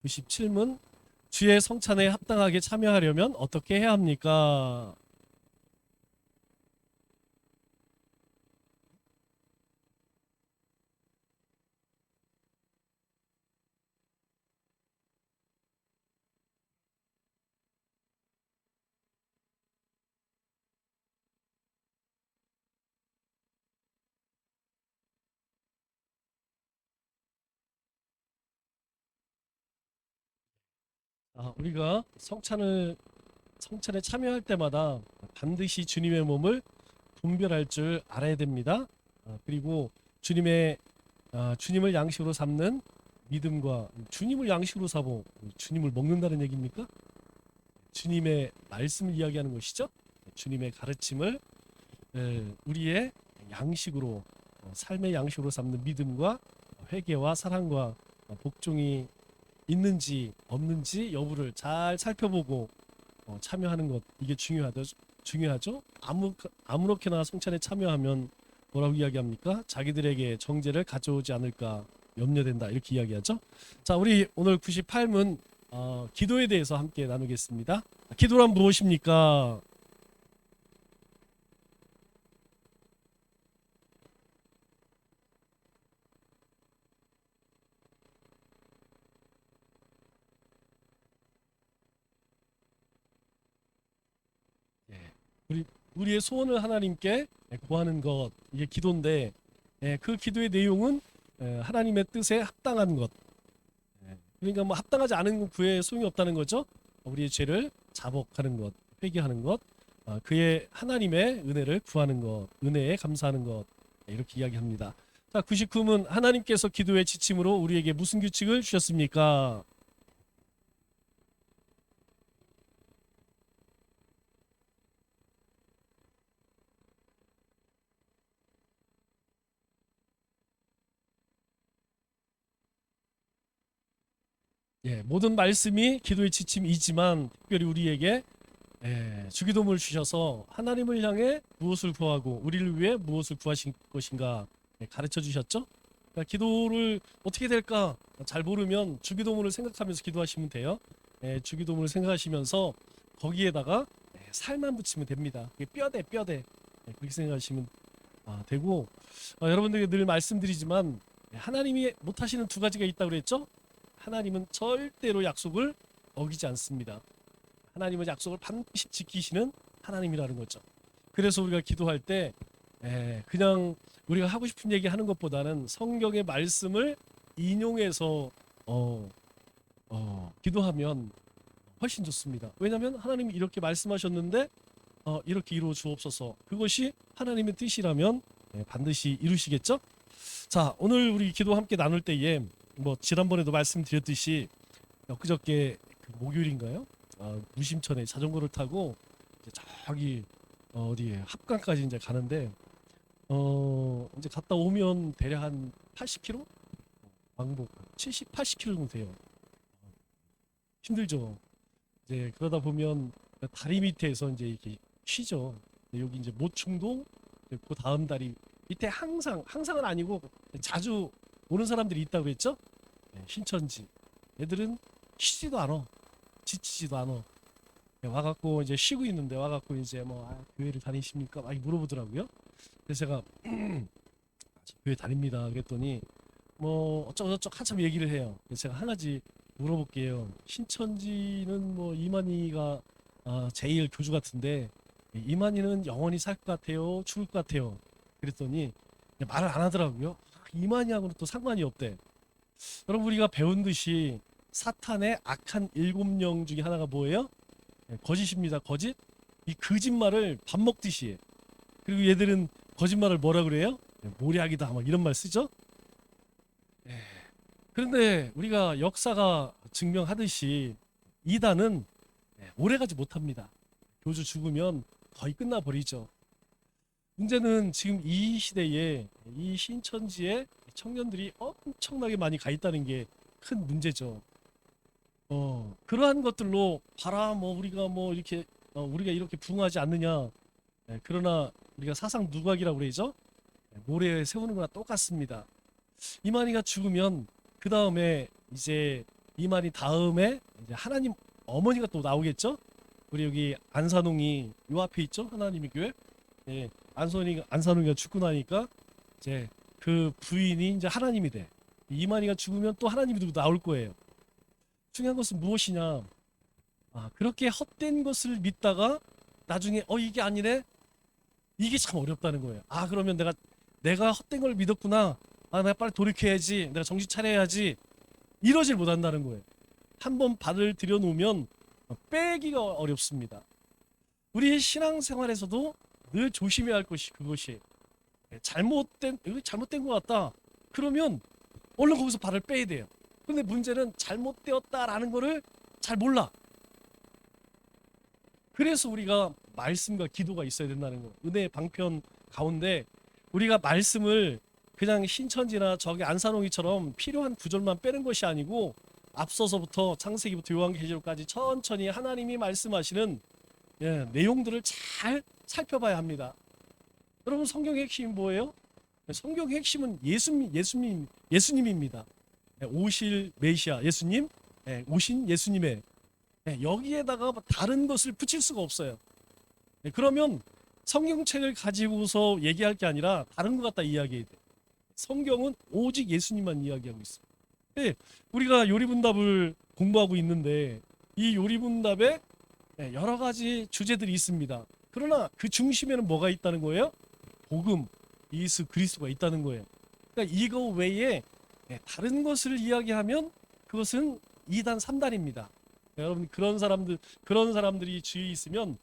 97문 주의 성찬에 합당하게 참여하려면 어떻게 해야 합니까? 우리가 성찬에 참여할 때마다 반드시 주님의 몸을 분별할 줄 알아야 됩니다. 그리고 주님을 양식으로 삼는 믿음과 주님을 양식으로 삼고 주님을 먹는다는 얘기입니까? 주님의 말씀을 이야기하는 것이죠. 주님의 가르침을 우리의 양식으로 삶의 양식으로 삼는 믿음과 회개와 사랑과 복종이 있는지 없는지 여부를 잘 살펴보고 참여하는 것, 이게 중요하죠. 아무렇게나 성찬에 참여하면 뭐라고 이야기합니까? 자기들에게 정죄를 가져오지 않을까 염려된다, 이렇게 이야기하죠. 자, 우리 오늘 98문 기도에 대해서 함께 나누겠습니다. 기도란 무엇입니까? 예, 우리의 소원을 하나님께 구하는 것, 이게 기도인데, 그 기도의 내용은 하나님의 뜻에 합당한 것. 그러니까 뭐 합당하지 않은 구에 소용이 없다는 거죠. 우리의 죄를 자복하는 것, 회개하는 것, 그의 하나님의 은혜를 구하는 것, 은혜에 감사하는 것, 이렇게 이야기합니다. 자, 99문 하나님께서 기도의 지침으로 우리에게 무슨 규칙을 주셨습니까? 예, 모든 말씀이 기도의 지침이지만 특별히 우리에게 주기도문을 주셔서 하나님을 향해 무엇을 구하고 우리를 위해 무엇을 구하신 것인가 가르쳐 주셨죠. 그러니까 기도를 어떻게 될까 잘 모르면 주기도문을 생각하면서 기도하시면 돼요. 주기도문을 생각하시면서 거기에다가 살만 붙이면 됩니다. 그게 뼈대 그렇게 생각하시면 되고, 여러분들에게 늘 말씀드리지만 하나님이 못하시는 두 가지가 있다고 그랬죠. 하나님은 절대로 약속을 어기지 않습니다. 하나님은 약속을 반드시 지키시는 하나님이라는 거죠. 그래서 우리가 기도할 때 그냥 우리가 하고 싶은 얘기 하는 것보다는 성경의 말씀을 인용해서 기도하면 훨씬 좋습니다. 왜냐하면 하나님이 이렇게 말씀하셨는데 이렇게 이루어 주옵소서. 그것이 하나님의 뜻이라면 반드시 이루시겠죠. 자, 오늘 우리 기도 함께 나눌 때에 뭐 지난번에도 말씀드렸듯이 엊그저께 목요일인가요? 무심천에 자전거를 타고 이제 저기 어디에 합강까지 이제 가는데 이제 갔다 오면 대략 한 80km? 왕복 70, 80km 정도 돼요. 힘들죠. 이제 그러다 보면 다리 밑에서 이제 이렇게 쉬죠. 여기 이제 모충동, 그 다음 다리 밑에 항상은 아니고 자주 오는 사람들이 있다고 그랬죠? 신천지. 애들은 쉬지도 않아. 지치지도 않아. 와갖고 이제 쉬고 있는데 와갖고 이제 뭐 교회를 다니십니까? 막 물어보더라고요. 그래서 제가 교회 다닙니다. 그랬더니 뭐 어쩌고저쩌고 한참 얘기를 해요. 그래서 제가 한 가지 물어볼게요. 신천지는 뭐 이만희가 제일 교주 같은데 이만희는 영원히 살 것 같아요? 죽을 것 같아요? 그랬더니 말을 안 하더라고요. 이만희하고는 또 상관이 없대. 여러분, 우리가 배운 듯이 사탄의 악한 7령 중에 하나가 뭐예요? 거짓입니다. 거짓. 이 거짓말을 밥 먹듯이 해. 그리고 얘들은 거짓말을 뭐라 그래요? 모략이다 막 이런 말 쓰죠. 그런데 우리가 역사가 증명하듯이 이단은 오래가지 못합니다. 교주 죽으면 거의 끝나버리죠. 문제는 지금 이 시대에 이 신천지에 청년들이 엄청나게 많이 가 있다는 게 큰 문제죠. 그러한 것들로 봐라 뭐 우리가 뭐 이렇게 우리가 이렇게 부흥하지 않느냐. 그러나 우리가 사상 누각이라고 그러죠. 모래에 세우는 거나 똑같습니다. 이만희가 죽으면 그 다음에 이제 이만희 다음에 이제 하나님 어머니가 또 나오겠죠. 우리 여기 안산홍이 요 앞에 있죠. 하나님의 교회. 예, 안산홍이가 죽고 나니까 이제 그 부인이 이제 하나님이 돼. 이만희가 죽으면 또 하나님이 누구 나올 거예요. 중요한 것은 무엇이냐? 그렇게 헛된 것을 믿다가 나중에 이게 아니네. 이게 참 어렵다는 거예요. 그러면 내가 헛된 걸 믿었구나. 내가 빨리 돌이켜야지. 내가 정신 차려야지. 이러질 못한다는 거예요. 한번 발을 들여놓으면 빼기가 어렵습니다. 우리 신앙생활에서도 늘 조심해야 할 것이 그것이 잘못된 것 같다. 그러면 얼른 거기서 발을 빼야 돼요. 근데 문제는 잘못되었다라는 거를 잘 몰라. 그래서 우리가 말씀과 기도가 있어야 된다는 거. 은혜의 방편 가운데 우리가 말씀을 그냥 신천지나 저기 안산홍이처럼 필요한 구절만 빼는 것이 아니고 앞서서부터 창세기부터 요한계시록까지 천천히 하나님이 말씀하시는 내용들을 잘 살펴봐야 합니다. 여러분, 성경의 핵심이 뭐예요? 성경의 핵심은 예수님입니다. 오실 메시아 예수님, 오신 예수님의 여기에다가 다른 것을 붙일 수가 없어요. 그러면 성경책을 가지고서 얘기할 게 아니라 다른 것 갖다 이야기해야 돼. 성경은 오직 예수님만 이야기하고 있어요. 우리가 요리분답을 공부하고 있는데 이 요리분답에 여러 가지 주제들이 있습니다. 그러나 그 중심에는 뭐가 있다는 거예요? 복음, 예수 그리스도가 있다는 거예요. 그러니까 이거 외에 다른 것을 이야기하면 그것은 2단, 3단입니다. 여러분, 그런 사람들이 주위에 있으면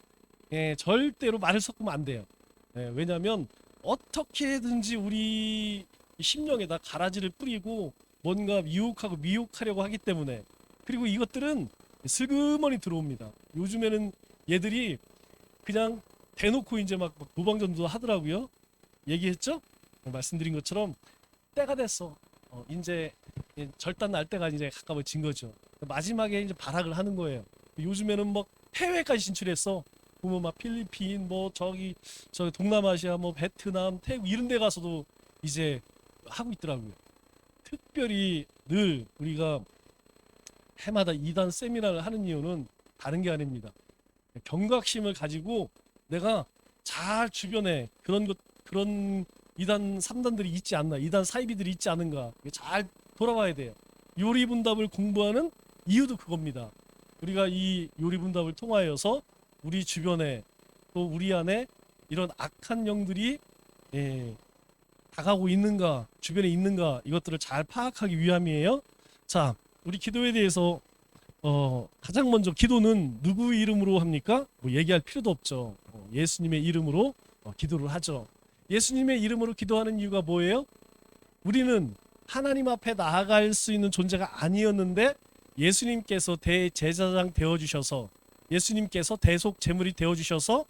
절대로 말을 섞으면 안 돼요. 왜냐하면 어떻게든지 우리 심령에다 가라지를 뿌리고 뭔가 미혹하려고 하기 때문에. 그리고 이것들은 슬그머니 들어옵니다. 요즘에는 얘들이 그냥 대놓고 이제 막 노방전도 하더라고요. 얘기했죠? 말씀드린 것처럼 때가 됐어. 이제 절단 날 때가 이제 가까워진 거죠. 마지막에 이제 발악을 하는 거예요. 요즘에는 뭐 해외까지 진출했어. 보면 막 필리핀, 뭐 저기 동남아시아, 뭐 베트남, 태국 이런 데 가서도 이제 하고 있더라고요. 특별히 늘 우리가 해마다 2단 세미나를 하는 이유는 다른 게 아닙니다. 경각심을 가지고 내가 잘 주변에 그런 2단, 3단들이 있지 않나, 2단 사이비들이 있지 않은가 잘 돌아봐야 돼요. 요리분답을 공부하는 이유도 그겁니다. 우리가 이 요리분답을 통하여서 우리 주변에 또 우리 안에 이런 악한 영들이 다가오고 있는가, 주변에 있는가, 이것들을 잘 파악하기 위함이에요. 자, 우리 기도에 대해서 가장 먼저 기도는 누구 이름으로 합니까? 뭐 얘기할 필요도 없죠. 예수님의 이름으로 기도를 하죠. 예수님의 이름으로 기도하는 이유가 뭐예요? 우리는 하나님 앞에 나아갈 수 있는 존재가 아니었는데 예수님께서 대제사장 되어주셔서, 예수님께서 대속 제물이 되어주셔서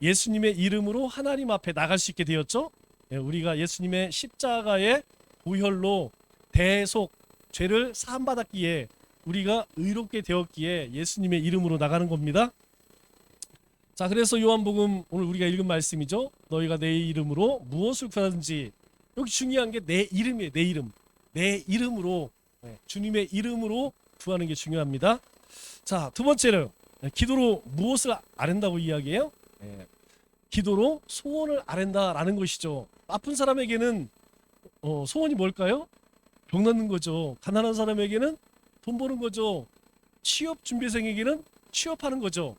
예수님의 이름으로 하나님 앞에 나갈 수 있게 되었죠. 우리가 예수님의 십자가의 보혈로 대속 죄를 사함받았기에 우리가 의롭게 되었기에 예수님의 이름으로 나가는 겁니다. 자, 그래서 요한복음 오늘 우리가 읽은 말씀이죠. 너희가 내 이름으로 무엇을 구하든지. 여기 중요한 게 내 이름이에요. 내 이름. 내 이름으로, 주님의 이름으로 구하는 게 중요합니다. 자, 두 번째는 기도로 무엇을 아랜다고 이야기해요? 기도로 소원을 아랜다라는 것이죠. 아픈 사람에게는 소원이 뭘까요? 병 낫는 거죠. 가난한 사람에게는 돈 버는 거죠. 취업 준비생에게는 취업하는 거죠.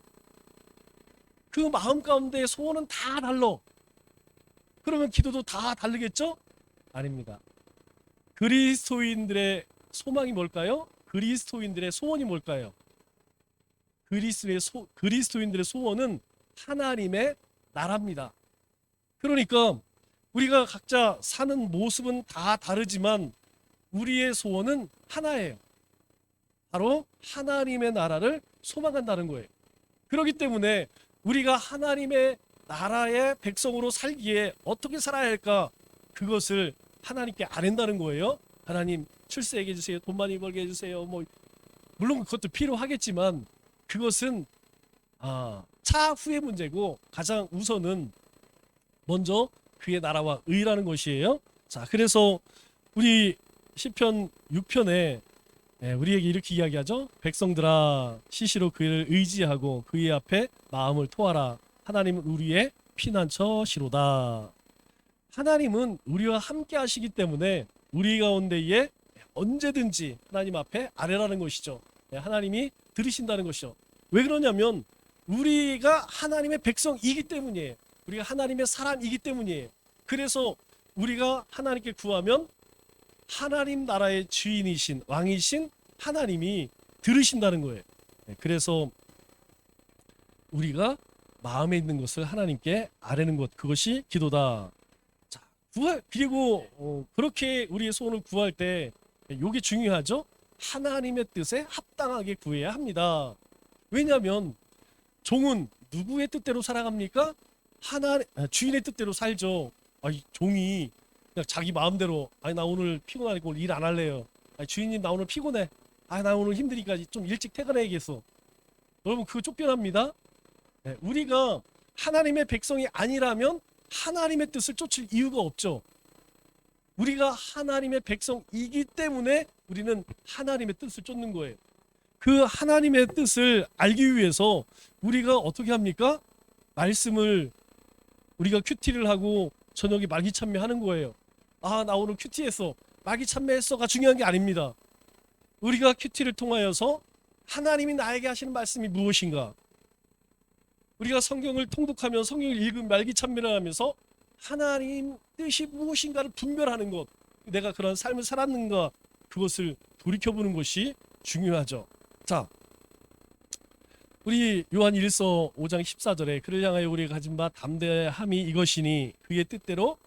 그 마음 가운데 소원은 다 달라. 그러면 기도도 다 다르겠죠? 아닙니다. 그리스도인들의 소망이 뭘까요? 그리스도인들의 소원이 뭘까요? 그리스도인들의 소원은 하나님의 나라입니다. 그러니까 우리가 각자 사는 모습은 다 다르지만 우리의 소원은 하나예요. 바로 하나님의 나라를 소망한다는 거예요. 그렇기 때문에 우리가 하나님의 나라의 백성으로 살기에 어떻게 살아야 할까? 그것을 하나님께 아랜다는 거예요. 하나님, 출세하게 해주세요. 돈 많이 벌게 해주세요. 물론 그것도 필요하겠지만 그것은 차후의 문제고 가장 우선은 먼저 그의 나라와 의라는 것이에요. 자, 그래서 우리 시편 6편에 우리에게 이렇게 이야기하죠. 백성들아 시시로 그를 의지하고 그의 앞에 마음을 토하라. 하나님은 우리의 피난처시로다. 하나님은 우리와 함께 하시기 때문에 우리 가운데에 언제든지 하나님 앞에 아뢰라는 것이죠. 하나님이 들으신다는 것이죠. 왜 그러냐면 우리가 하나님의 백성이기 때문이에요. 우리가 하나님의 사람이기 때문이에요. 그래서 우리가 하나님께 구하면 하나님 나라의 주인이신 왕이신 하나님이 들으신다는 거예요. 그래서 우리가 마음에 있는 것을 하나님께 아뢰는 것, 그것이 기도다. 자, 그리고 그렇게 우리의 소원을 구할 때 이게 중요하죠. 하나님의 뜻에 합당하게 구해야 합니다. 왜냐하면 종은 누구의 뜻대로 살아갑니까? 주인의 뜻대로 살죠. 종이 그냥 자기 마음대로 나 오늘 피곤하니까 오늘 일 안 할래요. 주인님 나 오늘 피곤해. 나 오늘 힘드니까 좀 일찍 퇴근해야겠어. 여러분 그거 쫓겨납니다. 우리가 하나님의 백성이 아니라면 하나님의 뜻을 쫓을 이유가 없죠. 우리가 하나님의 백성이기 때문에 우리는 하나님의 뜻을 쫓는 거예요. 그 하나님의 뜻을 알기 위해서 우리가 어떻게 합니까? 말씀을 우리가 큐티를 하고 저녁에 말기참회하는 거예요. 나 오늘 큐티했어. 말기참회했어가 중요한 게 아닙니다. 우리가 큐티를 통하여서 하나님이 나에게 하시는 말씀이 무엇인가? 우리가 성경을 통독하며 성경을 읽은 말기참회를 하면서 하나님 뜻이 무엇인가를 분별하는 것, 내가 그런 삶을 살았는가, 그것을 돌이켜보는 것이 중요하죠. 자, 우리 요한 1서 5장 14절에 그를 향하여 우리가 가진 바 담대함이 이것이니 그의 뜻대로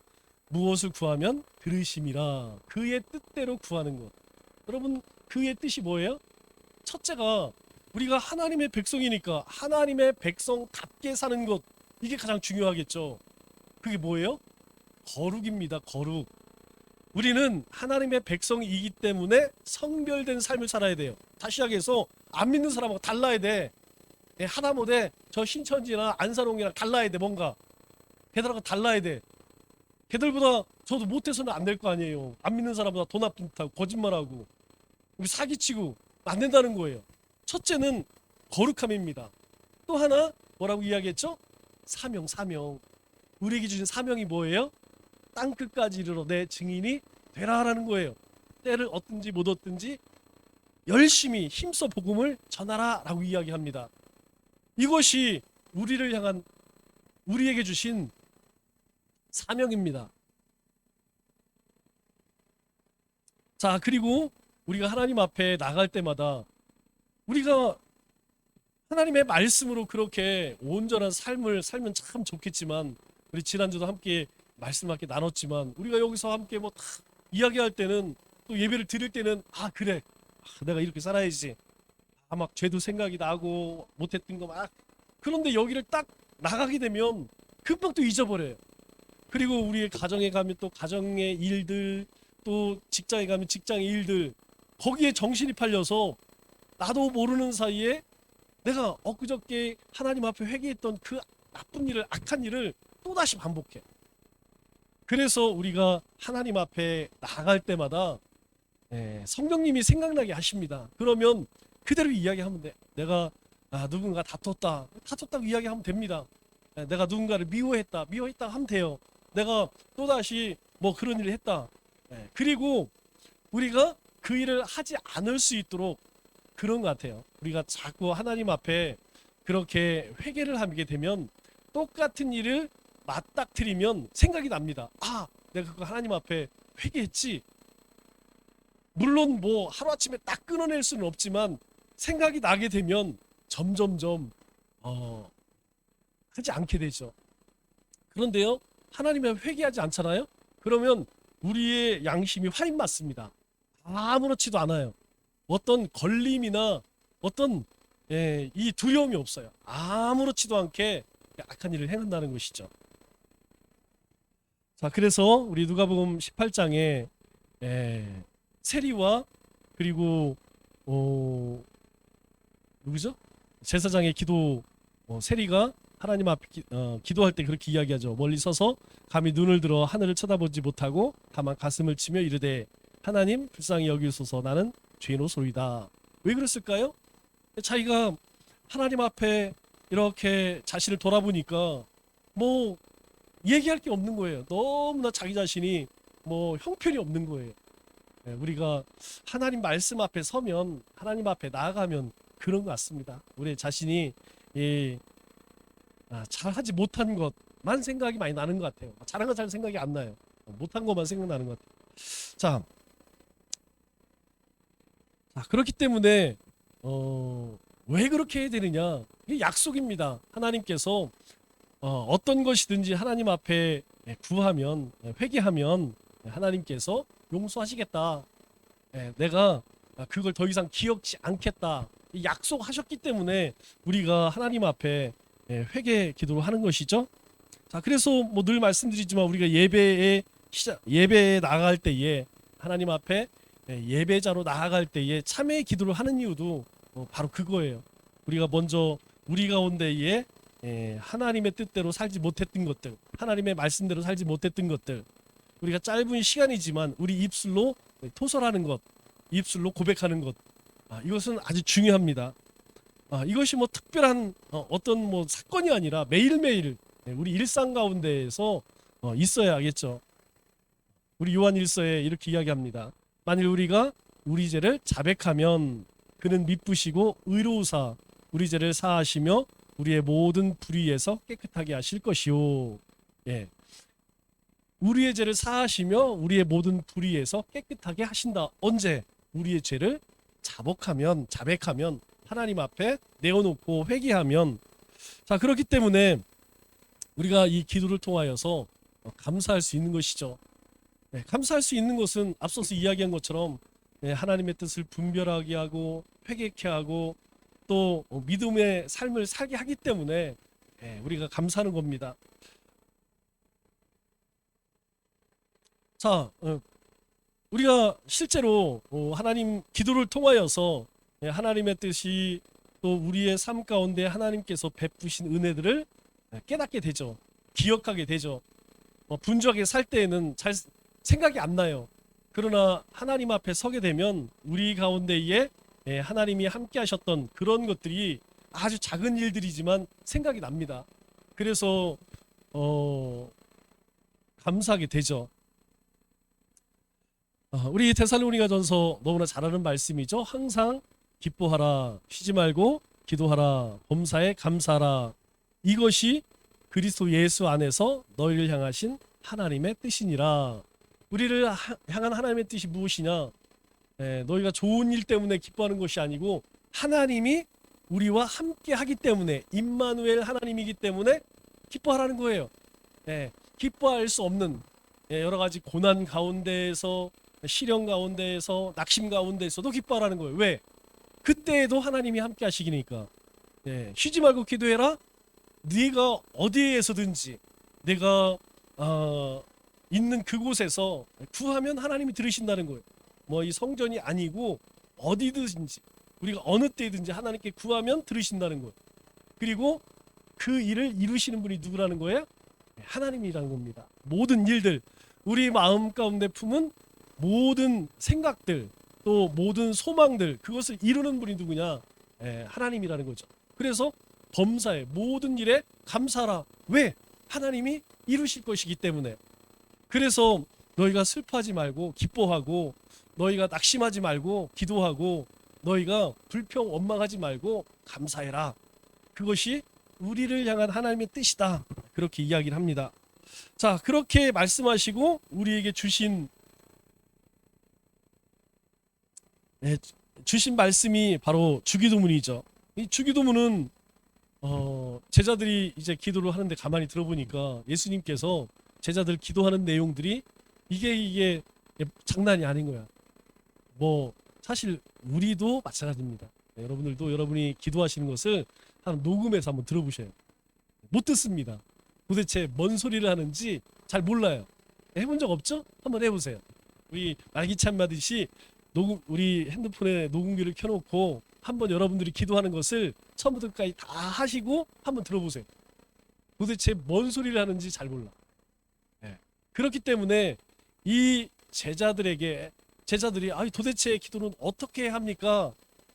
무엇을 구하면 들으심이라. 그의 뜻대로 구하는 것. 여러분 그의 뜻이 뭐예요? 첫째가 우리가 하나님의 백성이니까 하나님의 백성답게 사는 것, 이게 가장 중요하겠죠. 그게 뭐예요? 거룩입니다. 거룩. 우리는 하나님의 백성이기 때문에 성별된 삶을 살아야 돼요. 다시 시작해서 안 믿는 사람하고 달라야 돼. 하다못해 저 신천지나 안사롱이랑 달라야 돼. 뭔가 걔들하고 달라야 돼. 걔들보다 저도 못해서는 안 될 거 아니에요. 안 믿는 사람보다 돈 아픈 듯하고 거짓말하고 사기치고 안 된다는 거예요. 첫째는 거룩함입니다. 또 하나 뭐라고 이야기했죠? 사명. 우리에게 주신 사명이 뭐예요? 땅끝까지 이르러 내 증인이 되라라는 거예요. 때를 얻든지 못 얻든지 열심히 힘써 복음을 전하라 라고 이야기합니다. 이것이 우리를 향한 우리에게 주신 사명입니다. 자, 그리고 우리가 하나님 앞에 나갈 때마다 우리가 하나님의 말씀으로 그렇게 온전한 삶을 살면 참 좋겠지만, 우리 지난주도 함께 말씀 함께 나눴지만 우리가 여기서 함께 뭐 다 이야기할 때는, 또 예배를 드릴 때는 그래 내가 이렇게 살아야지, 막 죄도 생각이 나고 못했던 거 막, 그런데 여기를 딱 나가게 되면 금방 또 잊어버려요. 그리고 우리의 가정에 가면 또 가정의 일들, 또 직장에 가면 직장의 일들, 거기에 정신이 팔려서 나도 모르는 사이에 내가 엊그저께 하나님 앞에 회개했던 그 나쁜 일을, 악한 일을 또다시 반복해. 그래서 우리가 하나님 앞에 나갈 때마다 성령님이 생각나게 하십니다. 그러면 그대로 이야기하면 돼. 내가 누군가 다퉜다고 이야기하면 됩니다. 내가 누군가를 미워했다 하면 돼요. 내가 또다시 뭐 그런 일을 했다. 그리고 우리가 그 일을 하지 않을 수 있도록 그런 것 같아요. 우리가 자꾸 하나님 앞에 그렇게 회개를 하게 되면 똑같은 일을 맞닥뜨리면 생각이 납니다. 내가 그거 하나님 앞에 회개했지. 물론 뭐 하루아침에 딱 끊어낼 수는 없지만 생각이 나게 되면 점점점 하지 않게 되죠. 그런데요, 하나님이 회개하지 않잖아요. 그러면 우리의 양심이 화인 맞습니다. 아무렇지도 않아요. 어떤 걸림이나 어떤 이 두려움이 없어요. 아무렇지도 않게 악한 일을 행한다는 것이죠. 자, 그래서 우리 누가복음 18장에 세리와 그리고 누구죠? 제사장의 기도, 세리가 하나님 앞에 기도할 때 그렇게 이야기하죠. 멀리 서서 감히 눈을 들어 하늘을 쳐다보지 못하고 다만 가슴을 치며 이르되 하나님 불쌍히 여기소서, 나는 죄노소이다. 왜 그랬을까요? 자기가 하나님 앞에 이렇게 자신을 돌아보니까 뭐 얘기할 게 없는 거예요. 너무나 자기 자신이 뭐 형편이 없는 거예요. 우리가 하나님 말씀 앞에 서면, 하나님 앞에 나아가면 그런 것 같습니다. 우리 자신이 잘하지 못한 것만 생각이 많이 나는 것 같아요. 잘한 건 잘 생각이 안 나요. 못한 것만 생각나는 것 같아요. 자, 그렇기 때문에 왜 그렇게 해야 되느냐? 이게 약속입니다. 하나님께서 어떤 것이든지 하나님 앞에 구하면, 회개하면 하나님께서 용서하시겠다. 내가 그걸 더 이상 기억지 않겠다. 약속하셨기 때문에 우리가 하나님 앞에 회개 기도를 하는 것이죠. 자, 그래서 뭐 늘 말씀드리지만 우리가 예배에 나아갈 때에 하나님 앞에 예배자로 나아갈 때에 참회 기도를 하는 이유도 바로 그거예요. 우리가 먼저 우리 가운데에 하나님의 뜻대로 살지 못했던 것들, 하나님의 말씀대로 살지 못했던 것들, 우리가 짧은 시간이지만 우리 입술로 토설하는 것, 입술로 고백하는 것, 이것은 아주 중요합니다. 이것이 뭐 특별한 어떤 뭐 사건이 아니라 매일매일 우리 일상 가운데에서 있어야겠죠. 우리 요한 1서에 이렇게 이야기합니다. 만일 우리가 우리 죄를 자백하면 그는 미쁘시고 의로우사 우리 죄를 사하시며 우리의 모든 불의에서 깨끗하게 하실 것이요. 우리의 죄를 사하시며 우리의 모든 불의에서 깨끗하게 하신다. 언제? 우리의 죄를 자백하면 하나님 앞에 내어놓고 회개하면. 자, 그렇기 때문에 우리가 이 기도를 통하여서 감사할 수 있는 것이죠. 감사할 수 있는 것은 앞서서 이야기한 것처럼 하나님의 뜻을 분별하게 하고 회개케 하고 또 믿음의 삶을 살게 하기 때문에 우리가 감사하는 겁니다. 자, 우리가 실제로 하나님 기도를 통하여서 하나님의 뜻이 또 우리의 삶 가운데 하나님께서 베푸신 은혜들을 깨닫게 되죠. 기억하게 되죠. 분주하게 살 때에는 잘 생각이 안 나요. 그러나 하나님 앞에 서게 되면 우리 가운데에 하나님이 함께 하셨던 그런 것들이 아주 작은 일들이지만 생각이 납니다. 그래서 감사하게 되죠. 우리 데살로니가전서 너무나 잘 아는 말씀이죠. 항상 기뻐하라, 쉬지 말고 기도하라, 범사에 감사하라. 이것이 그리스도 예수 안에서 너희를 향하신 하나님의 뜻이니라. 우리를 향한 하나님의 뜻이 무엇이냐? 너희가 좋은 일 때문에 기뻐하는 것이 아니고 하나님이 우리와 함께 하기 때문에, 임마누엘 하나님이기 때문에 기뻐하라는 거예요. 기뻐할 수 없는 여러 가지 고난 가운데에서, 시련 가운데에서, 낙심 가운데에서도 기뻐하라는 거예요. 왜? 그때에도 하나님이 함께 하시기니까. 쉬지 말고 기도해라. 네가 어디에서든지 내가 있는 그곳에서 구하면 하나님이 들으신다는 거예요. 뭐 이 성전이 아니고 어디든지 우리가 어느 때든지 하나님께 구하면 들으신다는 거예요. 그리고 그 일을 이루시는 분이 누구라는 거예요? 하나님이라는 겁니다. 모든 일들, 우리 마음 가운데 품은 모든 생각들, 또 모든 소망들, 그것을 이루는 분이 누구냐? 하나님이라는 거죠. 그래서 범사에 모든 일에 감사하라. 왜? 하나님이 이루실 것이기 때문에. 그래서 너희가 슬퍼하지 말고 기뻐하고, 너희가 낙심하지 말고 기도하고, 너희가 불평 원망하지 말고 감사해라. 그것이 우리를 향한 하나님의 뜻이다. 그렇게 이야기를 합니다. 자, 그렇게 말씀하시고 우리에게 주신 말씀이 바로 주기도문이죠. 이 주기도문은 제자들이 이제 기도를 하는데 가만히 들어보니까 예수님께서 제자들 기도하는 내용들이 이게 장난이 아닌 거야. 뭐 사실 우리도 마찬가지입니다. 여러분들도 여러분이 기도하시는 것을 한번 녹음해서 한번 들어보셔요. 못 듣습니다. 도대체 뭔 소리를 하는지 잘 몰라요. 해본 적 없죠? 한번 해보세요. 우리 말기참 마듯이 우리 핸드폰에 녹음기를 켜놓고 한번 여러분들이 기도하는 것을 처음부터 끝까지 다 하시고 한번 들어보세요. 도대체 뭔 소리를 하는지 잘 몰라. 그렇기 때문에 이 제자들에게 제자들이 도대체 기도는 어떻게 합니까?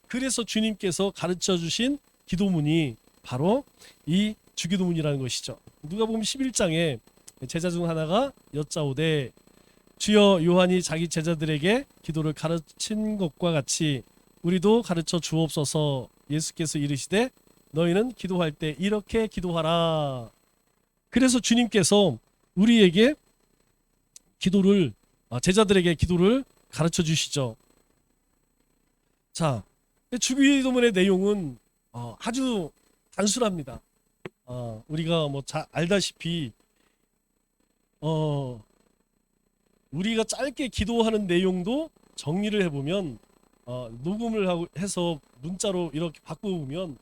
그래서 주님께서 가르쳐 주신 기도문이 바로 이 주기도문이라는 것이죠. 누가복음 11장에 제자 중 하나가 여짜오되 주여 요한이 자기 제자들에게 기도를 가르친 것과 같이 우리도 가르쳐 주옵소서. 예수께서 이르시되 너희는 기도할 때 이렇게 기도하라. 그래서 주님께서 우리에게 기도를 제자들에게 기도를 가르쳐 주시죠. 자, 주기도문의 내용은 아주 단순합니다. 우리가 뭐 잘 알다시피 우리가 짧게 기도하는 내용도 정리를 해보면 녹음을 해서 문자로 이렇게 바꿔보면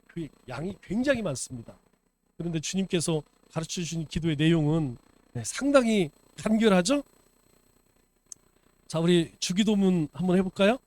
그 양이 굉장히 많습니다. 그런데 주님께서 가르쳐 주신 기도의 내용은 상당히 간결하죠? 자, 우리 주기도문 한번 해볼까요?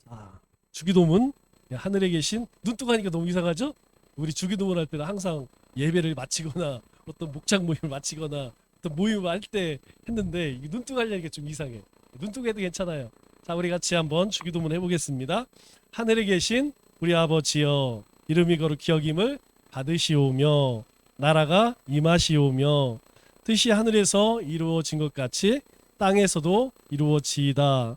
자, 주기도문. 하늘에 계신, 눈뜨가니까 너무 이상하죠? 우리 주기도문 할 때는 항상 예배를 마치거나 어떤 목장 모임을 마치거나 어떤 모임을 할 때 했는데 이게 눈뜨가려니까 좀 이상해. 눈뜨게도 괜찮아요. 자, 우리 같이 한번 주기도문 해보겠습니다. 하늘에 계신 우리 아버지여, 이름이 거룩히 여김을 받으시오며 나라가 임하시오며 뜻이 하늘에서 이루어진 것 같이 땅에서도 이루어지이다.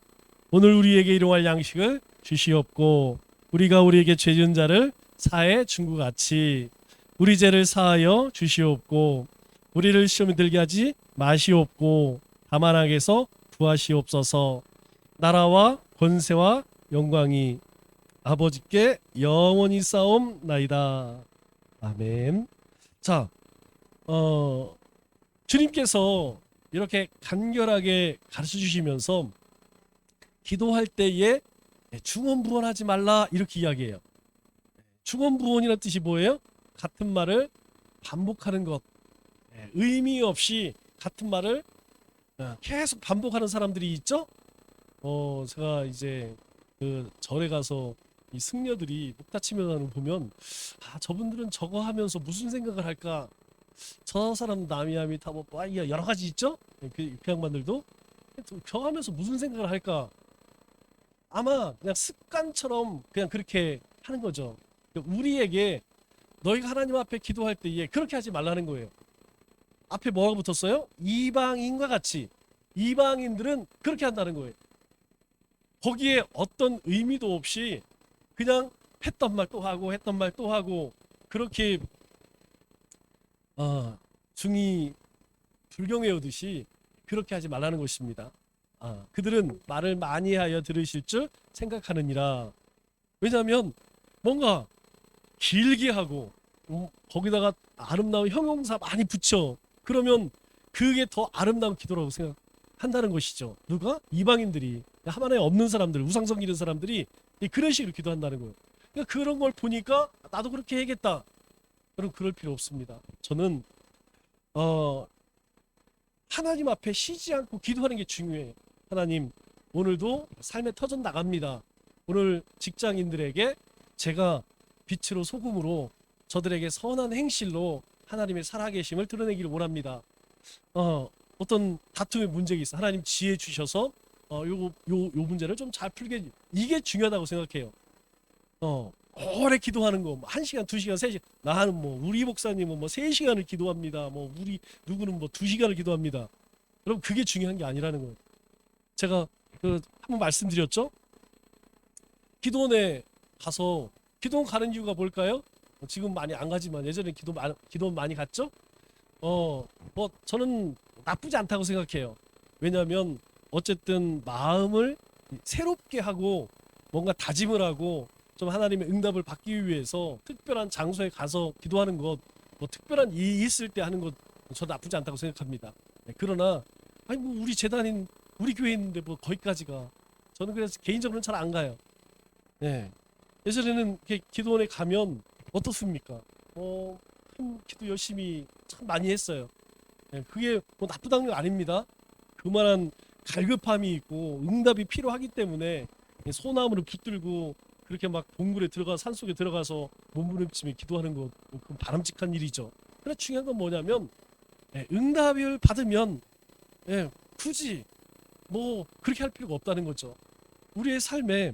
오늘 우리에게 일용할 양식을 주시옵고 우리가 우리에게 죄 지은 자를 사해 준 것 같이 우리 죄를 사하여 주시옵고 우리를 시험에 들게 하지 마시옵고 다만 악에서 구하시옵소서. 나라와 권세와 영광이 아버지께 영원히 싸움나이다. 아멘. 자, 주님께서 이렇게 간결하게 가르쳐 주시면서 기도할 때에 중언부언하지 말라 이렇게 이야기해요. 중언부언이라는 뜻이 뭐예요? 같은 말을 반복하는 것. 의미 없이 같은 말을 계속 반복하는 사람들이 있죠? 제가 이제 그 절에 가서 이 승려들이 목 다치면서 하는 거 보면 저분들은 저거 하면서 무슨 생각을 할까? 저 사람 남이야미 타뭐 여러 가지 있죠? 그 양반들도 저거 하면서 무슨 생각을 할까? 아마 그냥 습관처럼 그냥 그렇게 하는 거죠. 우리에게 너희가 하나님 앞에 기도할 때에 그렇게 하지 말라는 거예요. 앞에 뭐가 붙었어요? 이방인과 같이. 이방인들은 그렇게 한다는 거예요. 거기에 어떤 의미도 없이 그냥 했던 말 또 하고 했던 말 또 하고 그렇게 중이 불경외우듯이 그렇게 하지 말라는 것입니다. 그들은 말을 많이 하여 들으실 줄 생각하느니라. 왜냐하면 뭔가 길게 하고 거기다가 아름다운 형용사 많이 붙여. 그러면 그게 더 아름다운 기도라고 생각한다는 것이죠. 누가? 이방인들이. 하나님에 없는 사람들, 우상성 이런 사람들이 그런 식으로 기도한다는 거예요. 그러니까 그런 걸 보니까 나도 그렇게 해야겠다. 그럼 그럴 필요 없습니다. 저는 하나님 앞에 쉬지 않고 기도하는 게 중요해요. 하나님, 오늘도 삶의 터전 나갑니다. 오늘 직장인들에게 제가 빛으로 소금으로 저들에게 선한 행실로 하나님의 살아계심을 드러내기를 원합니다. 어떤 다툼의 문제가 있어. 하나님 지혜 주셔서 요 문제를 좀 잘 풀게. 이게 중요하다고 생각해요. 오래 기도하는 거, 1시간, 2시간, 3시간. 나는 뭐 우리 목사님은 뭐 3시간을 기도합니다. 뭐 우리 누구는 뭐 2시간을 기도합니다. 그럼 그게 중요한 게 아니라는 거예요. 제가 한번 말씀드렸죠. 기도원에 가서 기도원 가는 이유가 뭘까요? 지금 많이 안 가지만 예전에 기도원 많이 갔죠. 뭐 저는 나쁘지 않다고 생각해요. 왜냐하면 어쨌든 마음을 새롭게 하고 뭔가 다짐을 하고 좀 하나님의 응답을 받기 위해서 특별한 장소에 가서 기도하는 것, 뭐 특별한 일이 있을 때 하는 것 저도 나쁘지 않다고 생각합니다. 그러나 뭐 우리 재단인 우리 교회 있는데 뭐 거기까지가 저는 그래서 개인적으로는 잘 안 가요. 예전에는 기도원에 가면 어떻습니까? 큰 기도 열심히 참 많이 했어요. 그게 뭐 나쁘다는 건 아닙니다. 그만한 갈급함이 있고 응답이 필요하기 때문에 소나무를 붙들고 그렇게 막 동굴에 들어가 산속에 들어가서 몸부림치며 기도하는 거 그건 바람직한 일이죠. 그런데 중요한 건 뭐냐면 응답을 받으면 굳이 뭐 그렇게 할 필요가 없다는 거죠. 우리의 삶에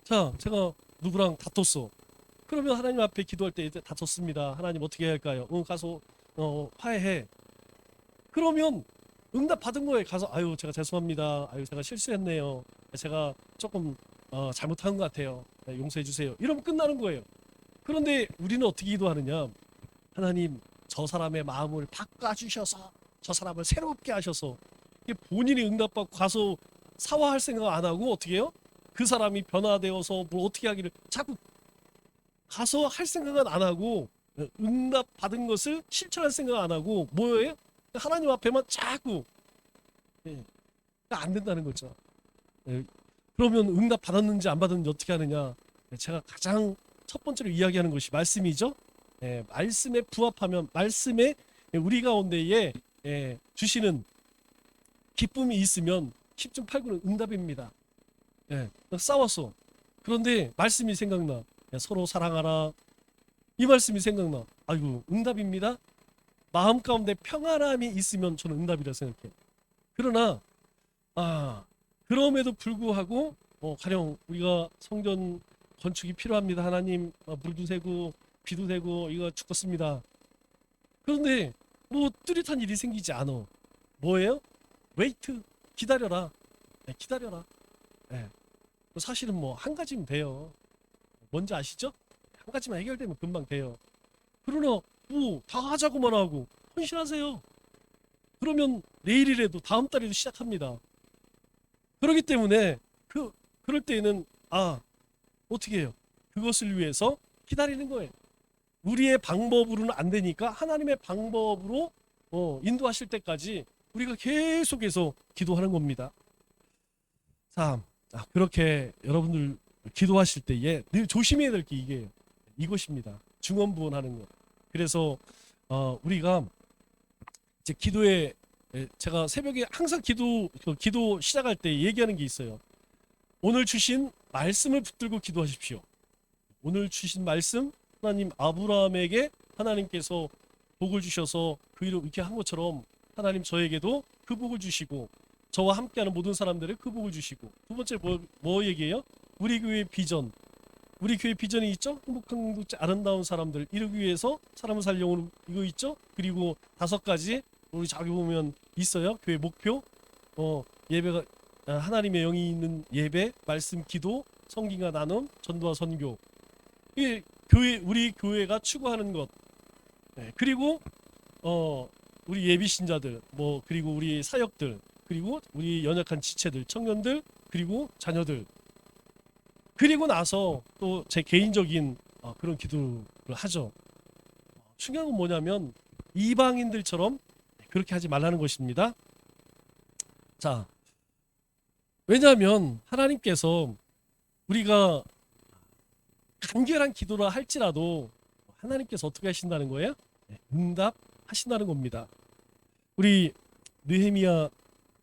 자 제가 누구랑 다퉜어. 그러면 하나님 앞에 기도할 때 다퉜습니다. 하나님 어떻게 해야 할까요? 가서 화해해. 그러면 응답 받은 거에 가서 아유 제가 죄송합니다. 아유 제가 실수했네요. 제가 조금 잘못한 것 같아요. 네, 용서해 주세요. 이러면 끝나는 거예요. 그런데 우리는 어떻게 기도하느냐? 하나님 저 사람의 마음을 바꿔주셔서 저 사람을 새롭게 하셔서 이게 본인이 응답받고 가서 사과할 생각 안 하고 어떻게 해요? 그 사람이 변화되어서 뭘 어떻게 하기를 자꾸 가서 할 생각은 안 하고 응답 받은 것을 실천할 생각 안 하고 뭐예요? 하나님 앞에만 자꾸 예, 안 된다는 거죠. 예, 그러면 응답 받았는지 안 받았는지 어떻게 하느냐? 제가 가장 첫 번째로 이야기하는 것이 말씀이죠. 말씀에 부합하면 말씀에 우리 가운데에 주시는 기쁨이 있으면 10중 8구는 응답입니다. 싸웠어. 그런데 말씀이 생각나. 서로 사랑하라. 이 말씀이 생각나. 아이고 응답입니다. 마음 가운데 평안함이 있으면 저는 응답이라 생각해요. 그러나 그럼에도 불구하고 가령 우리가 성전 건축이 필요합니다. 하나님 물도 새고 비도 새고 이거 죽겠습니다. 그런데 뭐 뚜렷한 일이 생기지 않아. 뭐예요? 웨이트 기다려라. 기다려라. 사실은 뭐 한 가지면 돼요. 뭔지 아시죠? 한 가지만 해결되면 금방 돼요. 그러나 뭐 다 하자고만 하고 헌신하세요. 그러면 내일이라도 다음 달에도 시작합니다. 그렇기 때문에 그럴 때에는 어떻게 해요? 그것을 위해서 기다리는 거예요. 우리의 방법으로는 안 되니까 하나님의 방법으로 인도하실 때까지 우리가 계속해서 기도하는 겁니다. 자, 그렇게 여러분들 기도하실 때에 늘 조심해야 될 게 이것입니다. 중언부언하는 것. 그래서 우리가 이제 기도에 제가 새벽에 항상 기도 시작할 때 얘기하는 게 있어요. 오늘 주신 말씀을 붙들고 기도하십시오. 오늘 주신 말씀 하나님 아브라함에게 하나님께서 복을 주셔서 그 이름 이렇게 한 것처럼 하나님 저에게도 그 복을 주시고 저와 함께하는 모든 사람들의 그 복을 주시고 두 번째 뭐 얘기해요? 우리 교회 비전. 우리 교회 비전이 있죠? 행복한 공동체 아름다운 사람들 이루기 위해서 사람을 살려오는 이거 있죠? 그리고 5가지 우리 자기 보면 있어요. 교회 목표 예배가 하나님의 영이 있는 예배, 말씀, 기도, 성김과 나눔, 전도와 선교. 이게 우리 교회가 추구하는 것. 그리고 우리 예비 신자들, 그리고 우리 사역들, 그리고 우리 연약한 지체들, 청년들, 그리고 자녀들. 그리고 나서 또 제 개인적인 그런 기도를 하죠. 중요한 건 뭐냐면 이방인들처럼 그렇게 하지 말라는 것입니다. 자, 왜냐하면 하나님께서 우리가 간결한 기도라 할지라도 하나님께서 어떻게 하신다는 거예요? 응답하신다는 겁니다. 우리 느헤미야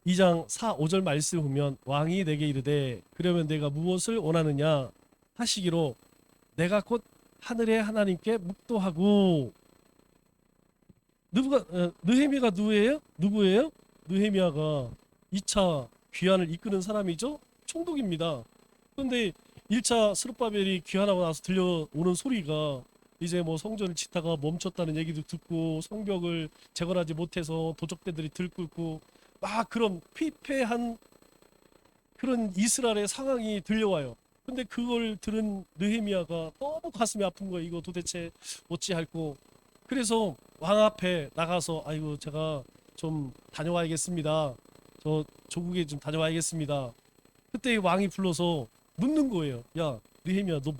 2장 4, 5절 말씀 보면 왕이 내게 이르되 그러면 내가 무엇을 원하느냐 하시기로 내가 곧 하늘의 하나님께 묵도하고 느헤미야가 누구예요? 느헤미야가 2차 귀환을 이끄는 사람이죠. 총독입니다. 그런데 1차 스룹바벨이 귀환하고 나서 들려오는 소리가 이제 뭐 성전을 짓다가 멈췄다는 얘기도 듣고 성벽을 재건하지 못해서 도적대들이 들끓고 막 그런 피폐한 그런 이스라엘의 상황이 들려와요. 근데 그걸 들은 느헤미야가 너무 가슴이 아픈 거예요. 이거 도대체 어찌할꼬. 그래서 왕 앞에 나가서 아이고 제가 좀 다녀와야겠습니다. 저 조국에 좀 다녀와야겠습니다. 그때 왕이 불러서 묻는 거예요. 야 느헤미야 너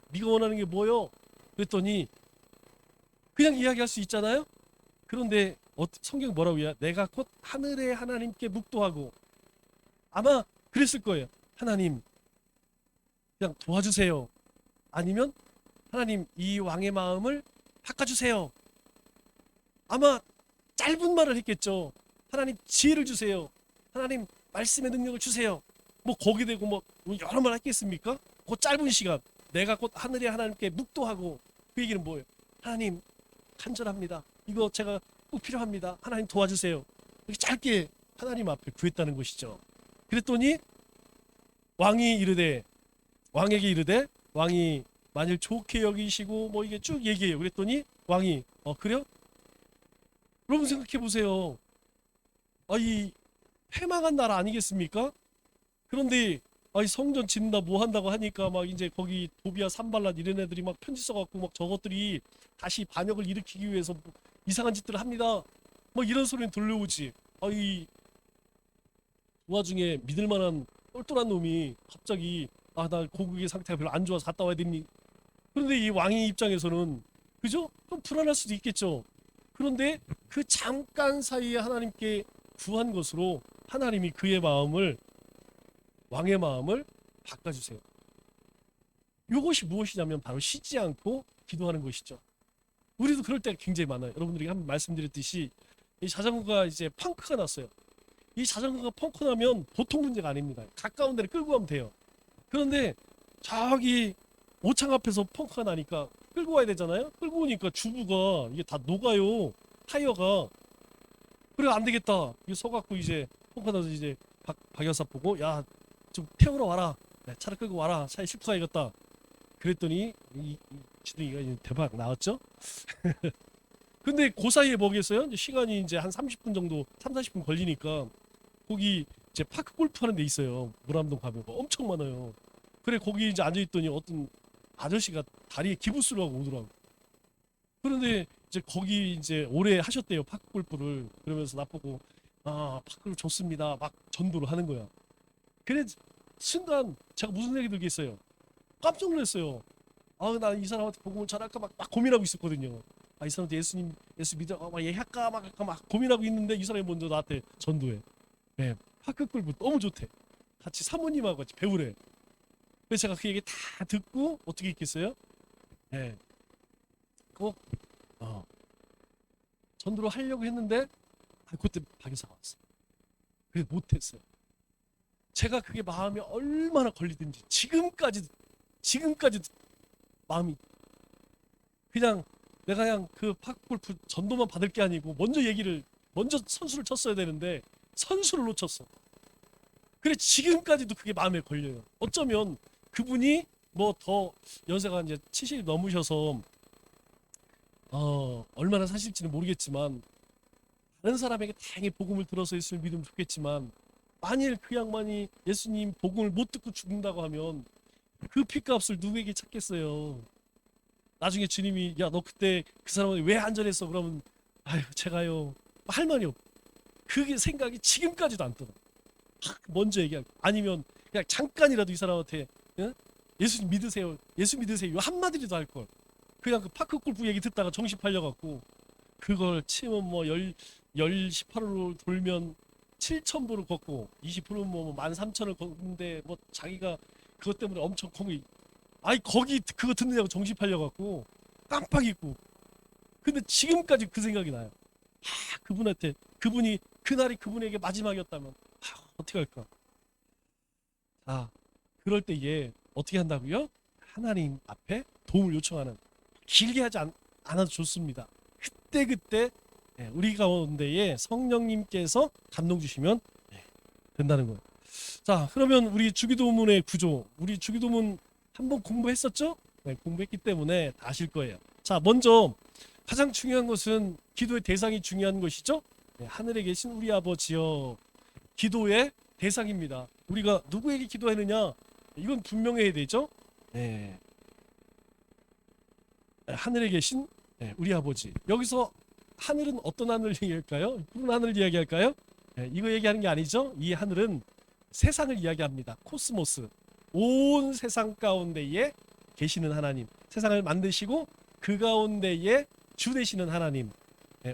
네가 원하는 게 뭐요? 그랬더니 그냥 이야기할 수 있잖아요. 그런데 성경 뭐라고 해요? 내가 곧 하늘의 하나님께 묵도하고 아마 그랬을 거예요. 하나님 그냥 도와주세요. 아니면 하나님 이 왕의 마음을 바꿔주세요. 아마 짧은 말을 했겠죠. 하나님 지혜를 주세요. 하나님 말씀의 능력을 주세요. 뭐 거기 대고 뭐 여러 말 했겠습니까? 그 짧은 시간 내가 곧 하늘의 하나님께 묵도하고 그 얘기는 뭐예요? 하나님 간절합니다. 이거 제가 꼭 필요합니다. 하나님 도와주세요. 이렇게 짧게 하나님 앞에 구했다는 것이죠. 그랬더니 왕에게 이르되 왕이 만일 좋게 여기시고 뭐 이게 쭉 얘기해요. 그랬더니 왕이 그래요? 여러분 생각해 보세요. 이 패망한 나라 아니겠습니까? 그런데 이 성전 짓는다 뭐 한다고 하니까 막 이제 거기 도비아 산발랏 이런 애들이 막 편지 써갖고 막 저것들이 다시 반역을 일으키기 위해서 뭐 이상한 짓들을 합니다. 뭐 이런 소리는 들려오지. 이 와중에 믿을만한 똘똘한 놈이 갑자기 나 고국의 상태가 별로 안 좋아서 갔다 와야 됩니. 그런데 이 왕의 입장에서는 그죠? 좀 불안할 수도 있겠죠. 그런데 그 잠깐 사이에 하나님께 구한 것으로 하나님이 왕의 마음을 바꿔주세요. 이것이 무엇이냐면 바로 쉬지 않고 기도하는 것이죠. 우리도 그럴 때가 굉장히 많아요. 여러분들이 한번 말씀드렸듯이 이 자전거가 이제 펑크가 났어요. 이 자전거가 펑크 나면 보통 문제가 아닙니다. 가까운 데를 끌고 가면 돼요. 그런데 저기 오창 앞에서 펑크가 나니까 끌고 와야 되잖아요. 끌고 오니까 주부가 이게 다 녹아요. 타이어가. 그래 안 되겠다. 이게 서갖고 이제 펑크 나서 이제 박 여사 보고 야 좀 태우러 와라. 차를 끌고 와라. 차에 싣고 가야겠다. 그랬더니 이 지둥이가 대박 나왔죠. 근데 그 사이에 뭐겠어요? 이제 시간이 이제 한 30분 정도, 3, 40분 걸리니까 거기 이제 파크 골프 하는 데 있어요. 무람동 가면 엄청 많아요. 그래 거기 이제 앉아 있더니 어떤 아저씨가 다리에 기부스를 하고 오더라고. 그런데 이제 거기 이제 오래 하셨대요. 파크 골프를. 그러면서 나보고 파크 골프 좋습니다. 막 전도를 하는 거야. 그래 순간 제가 무슨 생각이 들겠어요. 깜짝 놀랐어요. 나 이 사람한테 복음을 전할까 막 고민하고 있었거든요. 이 사람한테 예수 믿어 얘할까 막 고민하고 있는데 이 사람이 먼저 나한테 전도해. 네, 파크 골프 너무 좋대. 같이 사모님하고 같이 배우래. 그래서 제가 그 얘기 다 듣고 어떻게 했겠어요? 네, 꼭 전도를 하려고 했는데 그때 박여사가 왔어. 그래서 못했어요. 제가 그게 마음이 얼마나 걸리든지 지금까지도 마음이 그냥 내가 그냥 그 파크골프 전도만 받을 게 아니고 먼저 선수를 쳤어야 되는데 선수를 놓쳤어. 그래 지금까지도 그게 마음에 걸려요. 어쩌면 그분이 뭐 더 연세가 이제 70 넘으셔서 얼마나 사실지는 모르겠지만 다른 사람에게 다행히 복음을 들어서 예수를 믿으면 좋겠지만 만일 그 양반이 예수님 복음을 못 듣고 죽는다고 하면 그 피값을 누구에게 찾겠어요. 나중에 주님이 야 너 그때 그 사람은 왜 안전했어? 그러면 제가요 할 말이 없고 그게 생각이 지금까지도 안 떠나. 먼저 얘기하고 아니면 그냥 잠깐이라도 이 사람한테 예수 믿으세요 이 한마디라도 할걸. 그냥 그 파크 골프 얘기 듣다가 정신 팔려갖고 그걸 치면 뭐 18호로 돌면 7,000보를 걷고 20%는 뭐 13,000을 걷는데 뭐 자기가 그것 때문에 엄청 거기 그거 듣느냐고 정신 팔려갖고 깜빡 잊고. 근데 지금까지 그 생각이 나요. 그분이 그날이 그분에게 마지막이었다면 어떻게 할까? 그럴 때에 어떻게 한다고요? 하나님 앞에 도움을 요청하는. 길게 하지 않아도 좋습니다. 그때 우리 가운데에 성령님께서 감동 주시면 된다는 거예요. 자, 그러면 우리 주기도문의 구조, 우리 주기도문 한번 공부했었죠? 네, 공부했기 때문에 다 아실 거예요. 자, 먼저 가장 중요한 것은 기도의 대상이 중요한 것이죠. 네, 하늘에 계신 우리 아버지여, 기도의 대상입니다. 우리가 누구에게 기도했느냐? 이건 분명해야 되죠. 네. 하늘에 계신 우리 아버지. 여기서 하늘은 어떤 하늘을 얘기할까요? 푸른 하늘을 이야기할까요? 이거 얘기하는 게 아니죠. 이 하늘은 세상을 이야기합니다. 코스모스. 온 세상 가운데에 계시는 하나님. 세상을 만드시고 그 가운데에 주 되시는 하나님.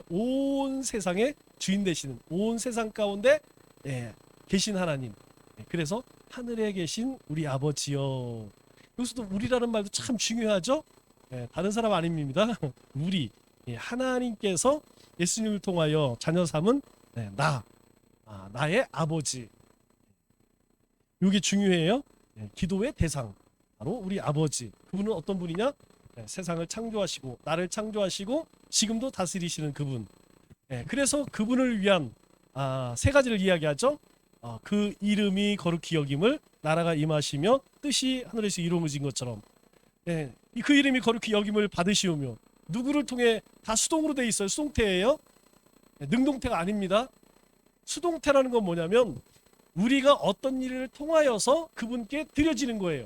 온 세상의 주인 되시는, 온 세상 가운데 계신 하나님. 그래서 하늘에 계신 우리 아버지여. 여기서도 우리라는 말도 참 중요하죠. 다른 사람 아닙니다. 우리. 하나님께서 예수님을 통하여 자녀 삼은 나의 아버지. 이게 중요해요. 기도의 대상 바로 우리 아버지. 그분은 어떤 분이냐? 세상을 창조하시고 나를 창조하시고 지금도 다스리시는 그분. 그래서 그분을 위한 세 가지를 이야기하죠. 그 이름이 거룩히 여김을 나라가 임하시며 뜻이 하늘에서 이루어진 것처럼 예, 그 이름이 거룩히 여김을 받으시오며 누구를 통해 다 수동으로 돼 있어요. 수동태예요. 능동태가 아닙니다. 수동태라는 건 뭐냐면 우리가 어떤 일을 통하여서 그분께 드려지는 거예요.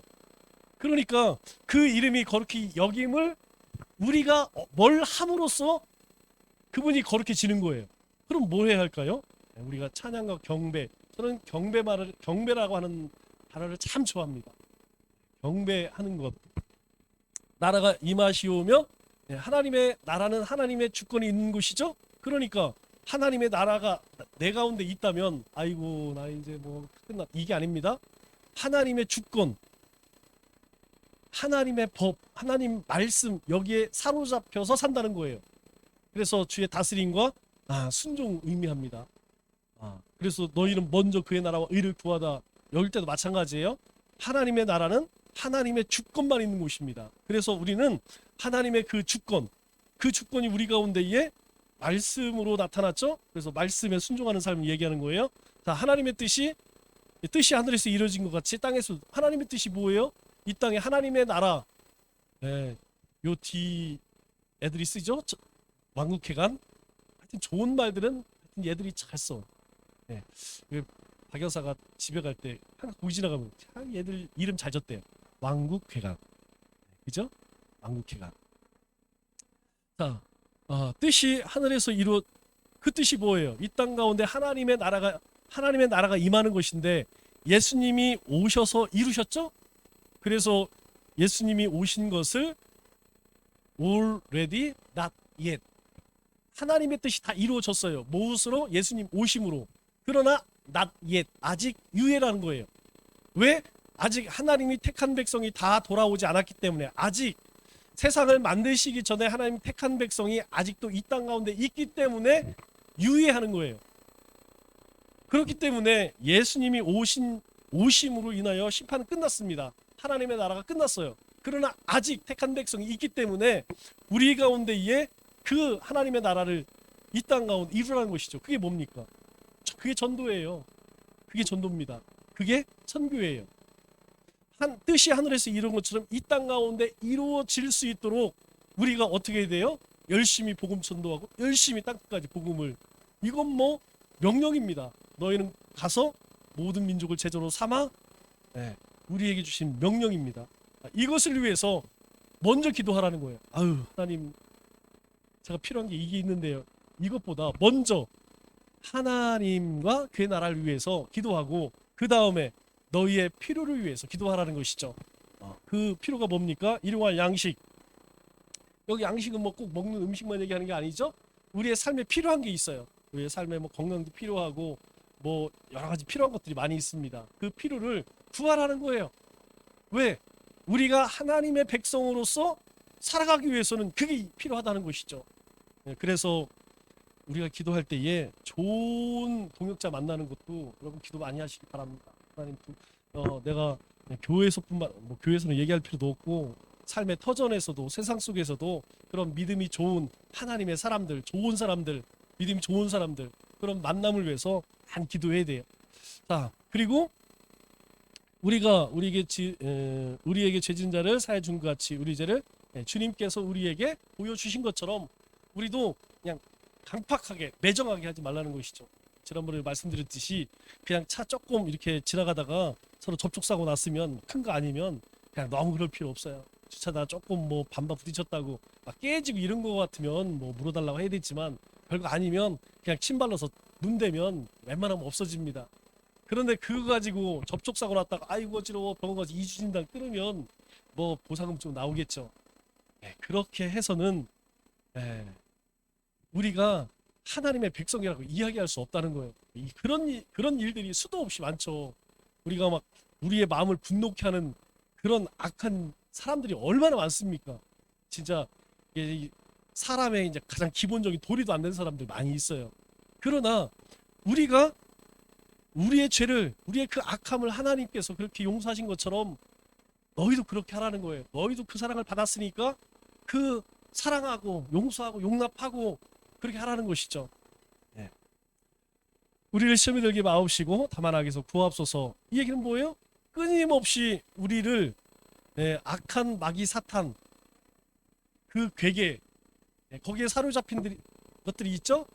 그러니까 그 이름이 거룩히 여김을 우리가 뭘 함으로써 그분이 거룩해지는 거예요. 그럼 뭐 해야 할까요? 우리가 찬양과 경배. 저는 경배라고 하는 단어를 참 좋아합니다. 경배하는 것. 나라가 임하시오며 하나님의 나라는 하나님의 주권이 있는 곳이죠. 그러니까 하나님의 나라가 내 가운데 있다면 아이고 나 이제 뭐 끝났 이게 아닙니다. 하나님의 주권, 하나님의 법, 하나님 말씀 여기에 사로잡혀서 산다는 거예요. 그래서 주의 다스림과 순종 의미합니다. 그래서 너희는 먼저 그의 나라와 의를 구하다. 여기 때도 마찬가지예요. 하나님의 나라는 하나님의 주권만 있는 곳입니다. 그래서 우리는 하나님의 그 주권이 우리 가운데에 말씀으로 나타났죠. 그래서 말씀에 순종하는 삶을 얘기하는 거예요. 자, 하나님의 뜻이 하늘에서 이루어진 것 같이 땅에서 하나님의 뜻이 뭐예요? 이 땅에 하나님의 나라. 요 뒤 애들이 쓰죠. 왕국회관. 하여튼 좋은 말들은 얘들이 잘 써. 박 여사가 집에 갈 때 항상 거기 지나가면 얘들 이름 잘 졌대요. 왕국회관. 그죠? 왕국회관. 자, 뜻이 하늘에서 그 뜻이 뭐예요? 이 땅 가운데 하나님의 나라가 임하는 것인데 예수님이 오셔서 이루셨죠? 그래서 예수님이 오신 것을 already not yet 하나님의 뜻이 다 이루어졌어요. 무엇으로? 예수님 오심으로. 그러나 not yet 아직 유예라는 거예요. 왜? 아직 하나님이 택한 백성이 다 돌아오지 않았기 때문에 아직 세상을 만드시기 전에 하나님 택한 백성이 아직도 이 땅 가운데 있기 때문에 유예하는 거예요. 그렇기 때문에 예수님이 오심으로 인하여 심판은 끝났습니다. 하나님의 나라가 끝났어요. 그러나 아직 택한 백성이 있기 때문에 우리 가운데에 그 하나님의 나라를 이 땅 가운데 이루라는 것이죠. 그게 뭡니까? 그게 전도예요. 그게 전도입니다. 그게 선교예요. 뜻이 하늘에서 이룬 것처럼 이 땅 가운데 이루어질 수 있도록 우리가 어떻게 해야 돼요? 열심히 복음 전도하고 열심히 땅끝까지 복음을. 이건 뭐 명령입니다. 너희는 가서 모든 민족을 제자로 삼아. 우리에게 주신 명령입니다. 이것을 위해서 먼저 기도하라는 거예요. 하나님 제가 필요한 게 이게 있는데요. 이것보다 먼저 하나님과 그의 나라를 위해서 기도하고 그 다음에 너희의 필요를 위해서 기도하라는 것이죠. 그 필요가 뭡니까? 일용할 양식. 여기 양식은 뭐 꼭 먹는 음식만 얘기하는 게 아니죠. 우리의 삶에 필요한 게 있어요. 우리의 삶에 뭐 건강도 필요하고 뭐 여러 가지 필요한 것들이 많이 있습니다. 그 필요를 구하라는 거예요. 왜? 우리가 하나님의 백성으로서 살아가기 위해서는 그게 필요하다는 것이죠. 그래서 우리가 기도할 때에 좋은 동역자 만나는 것도 여러분 기도 많이 하시기 바랍니다. 하나님, 내가 교회에서는 얘기할 필요도 없고 삶의 터전에서도 세상 속에서도 그런 믿음이 좋은 하나님의 사람들, 좋은 사람들, 믿음이 좋은 사람들 그런 만남을 위해서 한 기도해야 돼요. 자, 그리고 우리에게 죄진 자를 사해 준 것 같이 우리 죄를 주님께서 우리에게 보여주신 것처럼 우리도 그냥 강팍하게 매정하게 하지 말라는 것이죠. 지난번에 말씀드렸듯이 그냥 차 조금 이렇게 지나가다가 서로 접촉사고 났으면 큰 거 아니면 그냥 너무 그럴 필요 없어요. 주차다 조금 뭐 반반 부딪혔다고 막 깨지고 이런 거 같으면 뭐 물어달라고 해야 되지만 별거 아니면 그냥 침 발라서 눈 대면 웬만하면 없어집니다. 그런데 그거 가지고 접촉사고 났다가 아이고 어지러워 병원 가서 2주진당 끊으면 뭐 보상금 좀 나오겠죠. 그렇게 해서는 우리가 하나님의 백성이라고 이야기할 수 없다는 거예요. 그런 일들이 수도 없이 많죠. 우리가 막 우리의 마음을 분노케 하는 그런 악한 사람들이 얼마나 많습니까? 진짜 사람의 이제 가장 기본적인 도리도 안 되는 사람들 많이 있어요. 그러나 우리가 우리의 죄를, 우리의 그 악함을 하나님께서 그렇게 용서하신 것처럼 너희도 그렇게 하라는 거예요. 너희도 그 사랑을 받았으니까 그 사랑하고 용서하고 용납하고 그렇게 하라는 것이죠. 우리를 시험에 들게 마옵시고 다만 악에서 구하옵소서. 이 얘기는 뭐예요? 끊임없이 우리를 악한 마귀 사탄 그 괴계 거기에 사로잡힌 것들이 있죠.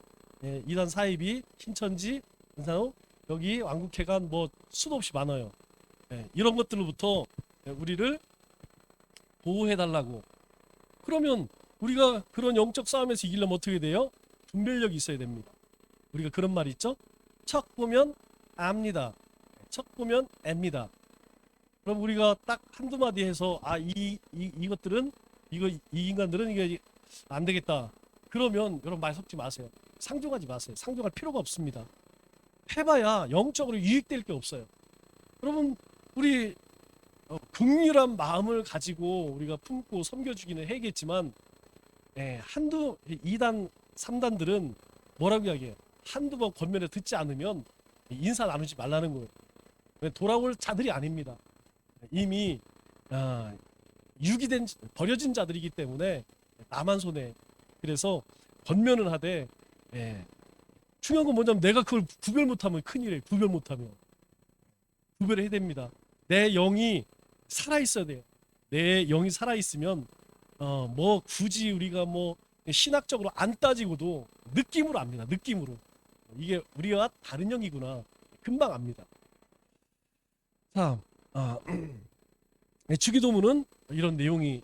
이단 사이비, 신천지, 은사호 여기 왕국회관 뭐 수도 없이 많아요. 이런 것들로부터 우리를 보호해달라고. 그러면 우리가 그런 영적 싸움에서 이기려면 어떻게 돼요? 분별력이 있어야 됩니다. 우리가 그런 말이 있죠. 척 보면 압니다. 척 보면 앱니다. 그럼 우리가 딱 한두 마디 해서 이것들은 이 인간들은 이게 안 되겠다. 그러면 여러분 말 섞지 마세요. 상종하지 마세요. 상종할 필요가 없습니다. 해봐야 영적으로 유익될 게 없어요. 여러분 우리 긍휼한 마음을 가지고 우리가 품고 섬겨주기는 해야겠지만 한두 2단 3단들은 뭐라고 이야기해요? 한두 번 권면에 듣지 않으면 인사 나누지 말라는 거예요. 돌아올 자들이 아닙니다. 이미 유기된 버려진 자들이기 때문에 나만 손해. 그래서 권면을 하되 중요한 건 뭐냐면 내가 그걸 구별 못하면 큰일이에요. 구별 못하면 구별을 해야 됩니다. 내 영이 살아있어야 돼요. 내 영이 살아있으면 뭐 굳이 우리가 뭐 신학적으로 안 따지고도 느낌으로 압니다. 느낌으로 이게 우리와 다른 영이구나 금방 압니다. 자, 주기도문은 이런 내용이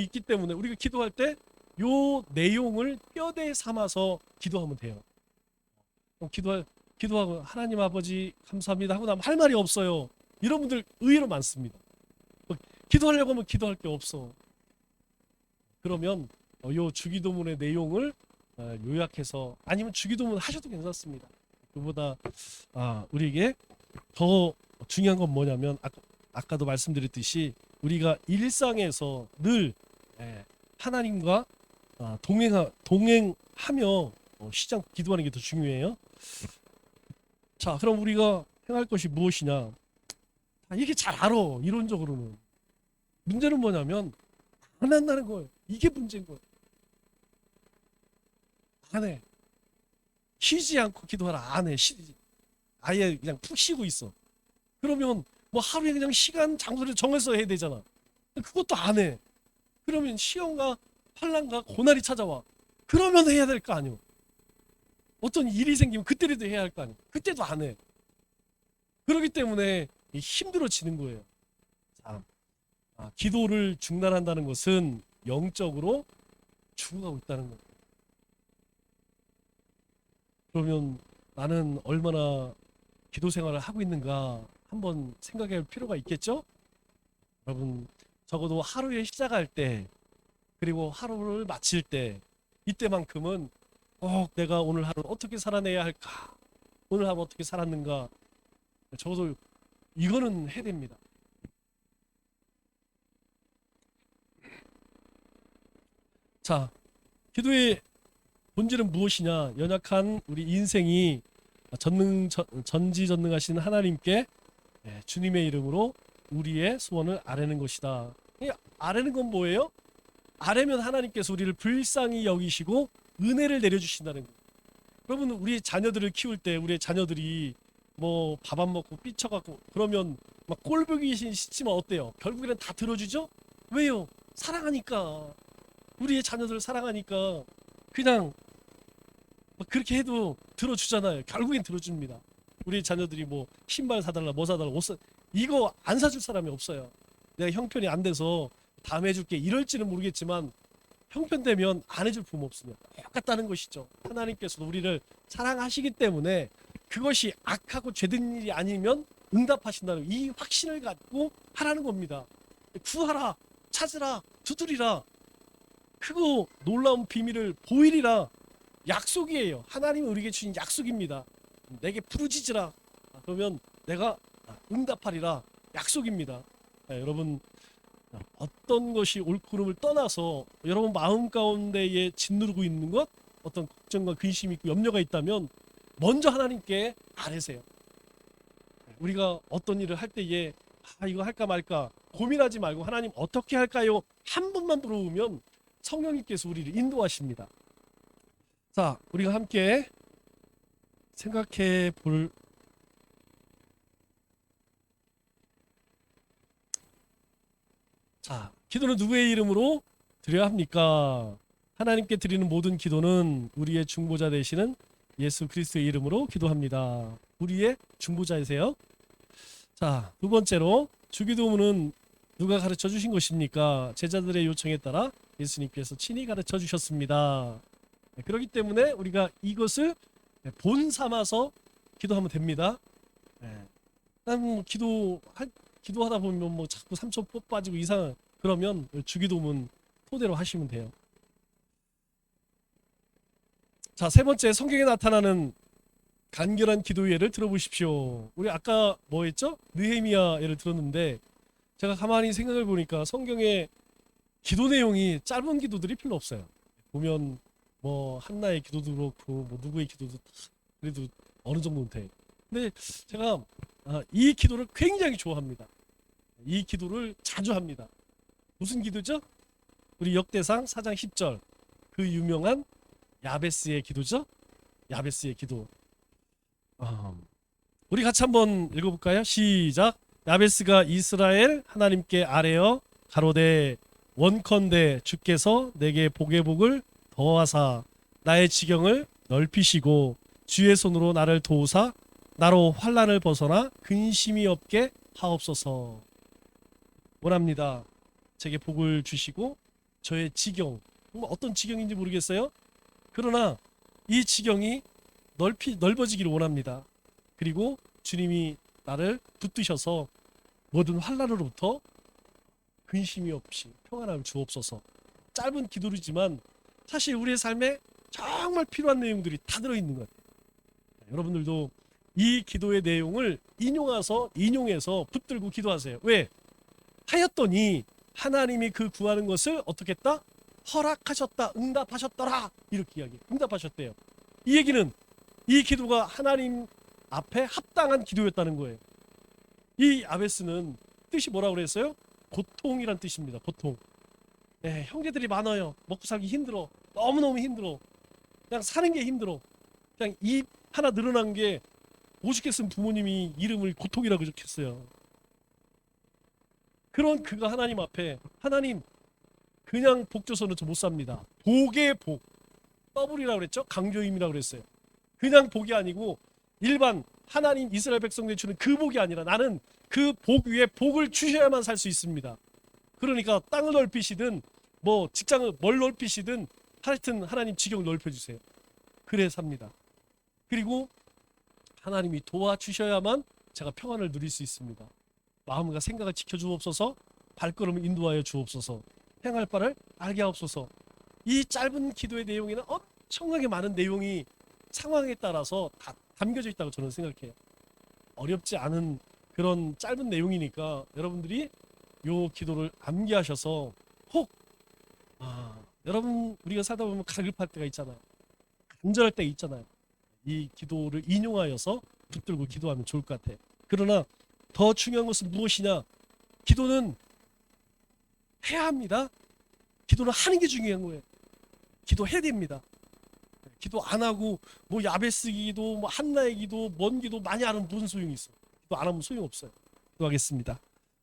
있기 때문에 우리가 기도할 때 요 내용을 뼈대 삼아서 기도하면 돼요. 기도하고 하나님 아버지 감사합니다 하고 나면 할 말이 없어요. 이런 분들 의외로 많습니다. 기도하려고 하면 기도할 게 없어. 그러면 요 주기도문의 내용을 요약해서 아니면 주기도문 하셔도 괜찮습니다. 그보다 우리에게 더 중요한 건 뭐냐면 아까도 말씀드렸듯이 우리가 일상에서 늘 하나님과 동행하며 시장 기도하는 게 더 중요해요. 자, 그럼 우리가 행할 것이 무엇이냐? 이게 잘 알아. 이론적으로는. 문제는 뭐냐면 안 한다는 거예요. 이게 문제인 거예요. 안 해. 쉬지 않고 기도하라. 안 해. 아예 그냥 푹 쉬고 있어. 그러면 뭐 하루에 그냥 시간 장소를 정해서 해야 되잖아. 그것도 안 해. 그러면 시험과 환난과 고난이 찾아와. 그러면 해야 될 거 아니오. 어떤 일이 생기면 그때라도 해야 할 거 아니오. 그때도 안 해. 그렇기 때문에 힘들어지는 거예요. 자, 기도를 중단한다는 것은 영적으로 죽어가고 있다는 거예요. 그러면 나는 얼마나 기도 생활을 하고 있는가 한번 생각해 볼 필요가 있겠죠? 여러분 적어도 하루에 시작할 때 그리고 하루를 마칠 때 이때만큼은 꼭 내가 오늘 하루 어떻게 살아내야 할까? 오늘 하루 어떻게 살았는가? 적어도 이거는 해야 됩니다. 자, 기도의 본질은 무엇이냐? 연약한 우리 인생이 전지전능하신 하나님께 주님의 이름으로 우리의 소원을 아뢰는 것이다. 아뢰는 건 뭐예요? 아뢰면 하나님께서 우리를 불쌍히 여기시고 은혜를 내려주신다는 거예요. 여러분 우리 자녀들을 키울 때 우리의 자녀들이 뭐 밥 안 먹고 삐쳐갖고 그러면 막 꼴보기 싫지만 어때요? 결국에는 다 들어주죠? 왜요? 사랑하니까. 우리의 자녀들을 사랑하니까 그냥 그렇게 해도 들어주잖아요. 결국엔 들어줍니다. 우리 자녀들이 뭐 신발 사달라 뭐 사달라 옷 이거 안 사줄 사람이 없어요. 내가 형편이 안 돼서 다음에 해줄게 이럴지는 모르겠지만 형편되면 안 해줄 부모 없습니다. 똑같다는 것이죠. 하나님께서도 우리를 사랑하시기 때문에 그것이 악하고 죄된 일이 아니면 응답하신다는 이 확신을 갖고 하라는 겁니다. 구하라 찾으라 두드리라 크고 놀라운 비밀을 보이리라 약속이에요. 하나님이 우리에게 주신 약속입니다. 내게 부르짖으라 그러면 내가 응답하리라 약속입니다. 여러분 어떤 것이 옳고 그름을 떠나서 여러분 마음 가운데에 짓누르고 있는 것 어떤 걱정과 근심이 있고 염려가 있다면 먼저 하나님께 아뢰세요. 우리가 어떤 일을 할 때에 이거 할까 말까 고민하지 말고 하나님 어떻게 할까요? 한 번만 물어보면 성령님께서 우리를 인도하십니다. 자, 우리가 함께 생각해 볼 자, 기도는 누구의 이름으로 드려야 합니까? 하나님께 드리는 모든 기도는 우리의 중보자 되시는 예수 그리스도의 이름으로 기도합니다. 우리의 중보자이세요. 자, 두 번째로 주기도문은 누가 가르쳐 주신 것입니까? 제자들의 요청에 따라 예수님께서 친히 가르쳐 주셨습니다. 그렇기 때문에 우리가 이것을 본 삼아서 기도하면 됩니다. 난 기도하다 보면 뭐 자꾸 삼초 뽀 빠지고 이상 그러면 주기도문 토대로 하시면 돼요. 자, 세 번째 성경에 나타나는 간결한 기도 예를 들어보십시오. 우리 아까 뭐 했죠? 느헤미야 예를 들었는데 제가 가만히 생각을 보니까 성경에 기도 내용이 짧은 기도들이 별로 없어요. 보면 뭐 한나의 기도도 그렇고 뭐 누구의 기도도 그래도 어느 정도는 돼. 근데 제가 이 기도를 굉장히 좋아합니다. 이 기도를 자주 합니다. 무슨 기도죠? 우리 역대상 4장 10절 그 유명한 야베스의 기도죠. 야베스의 기도. 우리 같이 한번 읽어볼까요? 시작. 야베스가 이스라엘 하나님께 아뢰어 가로되 원컨대 주께서 내게 복의 복을 더하사 나의 지경을 넓히시고 주의 손으로 나를 도우사 나로 환난을 벗어나 근심이 없게 하옵소서. 원합니다. 제게 복을 주시고 저의 지경, 어떤 지경인지 모르겠어요. 그러나 이 지경이 넓어지기를 원합니다. 그리고 주님이 나를 붙드셔서 모든 환난으로부터 근심이 없이 평안함을 주옵소서. 짧은 기도이지만 사실 우리의 삶에 정말 필요한 내용들이 다 들어있는 것 같아요. 여러분들도 이 기도의 내용을 인용해서 붙들고 기도하세요. 왜? 하였더니 하나님이 그 구하는 것을 어떻게 했다? 허락하셨다. 응답하셨더라. 이렇게 이야기해요. 응답하셨대요. 이 얘기는 이 기도가 하나님 앞에 합당한 기도였다는 거예요. 이 야베스는 뜻이 뭐라고 그랬어요? 고통이란 뜻입니다. 고통. 네, 형제들이 많아요. 먹고 살기 힘들어. 너무너무 힘들어. 그냥 사는 게 힘들어. 그냥 입 하나 늘어난 게 오죽 했으면 부모님이 이름을 고통이라고 적혔어요. 그런 그가 하나님 앞에 하나님 그냥 복 줘서는 저 못 삽니다. 복의 복. 더블이라고 그랬죠? 강조임이라고 그랬어요. 그냥 복이 아니고 일반 하나님 이스라엘 백성들이 주는 그 복이 아니라 나는 그 복 위에 복을 주셔야만 살 수 있습니다. 그러니까 땅을 넓히시든 뭐 직장을 뭘 넓히시든 하여튼 하나님 지경을 넓혀주세요. 그래 삽니다. 그리고 하나님이 도와주셔야만 제가 평안을 누릴 수 있습니다. 마음과 생각을 지켜주옵소서. 발걸음을 인도하여 주옵소서. 행할 바를 알게 하옵소서. 이 짧은 기도의 내용에는 엄청나게 많은 내용이 상황에 따라서 다 담겨져 있다고 저는 생각해요. 어렵지 않은 그런 짧은 내용이니까 여러분들이 요 기도를 암기하셔서 혹 여러분 우리가 살다 보면 갈급할 때가 있잖아요. 간절할 때가 있잖아요. 이 기도를 인용하여서 붙들고 기도하면 좋을 것 같아요. 그러나 더 중요한 것은 무엇이냐? 기도는 해야 합니다. 기도는 하는 게 중요한 거예요. 기도해야 됩니다. 기도 안 하고 뭐 야베스 기도, 뭐 한나의 기도, 먼 기도 많이 하면 무슨 소용이 있어? 기도 안 하면 소용 없어요. 기도하겠습니다.